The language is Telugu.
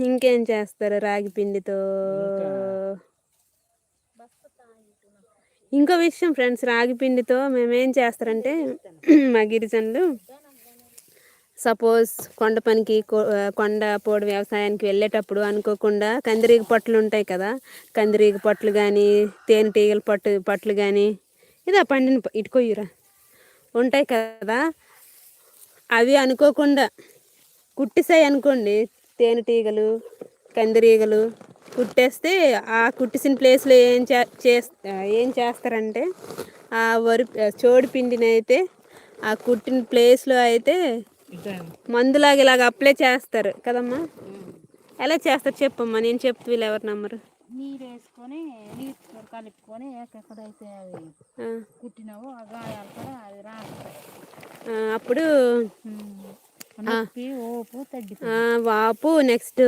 ఇంకేం చేస్తారు రాగి పిండితో? ఇంకో విషయం ఫ్రెండ్స్, రాగి పిండితో మేమేం చేస్తారంటే మా గిరిజనులు సపోజ్ కొండ పనికి కొండ పోడు వ్యవసాయానికి వెళ్ళేటప్పుడు అనుకోకుండా కందిరీగ పట్లు ఉంటాయి కదా, కందిరీగ పట్లు కానీ తేనెటీగల పట్లు కానీ ఇదా పండిన ఇటుకొయ్యరా ఉంటాయి కదా, అవి అనుకోకుండా కుట్టిసాయి అనుకోండి, తేనెటీగలు కందిరీగలు కుట్టేస్తే ఆ కుట్టిసిన ప్లేస్లో ఏం చేస్తారంటే ఆ చోడు పిండిని అయితే ఆ కుట్టిన ప్లేస్లో అయితే మందులాగా ఇలాగ అప్లై చేస్తారు కదమ్మా. ఎలా చేస్తారు చెప్పమ్మా, నేను చెప్తూ వీళ్ళు ఎవరు నమ్మరు. నీరు వేసుకొని నీరు కలుపుకొని ఎక్కడైతే అవి కుట్టినావో ఆ గాయాలు కూడా అది రాస్తాయి. అప్పుడు నొప్పి ఓపు తగ్గిపోతుంది. వాపు నెక్స్ట్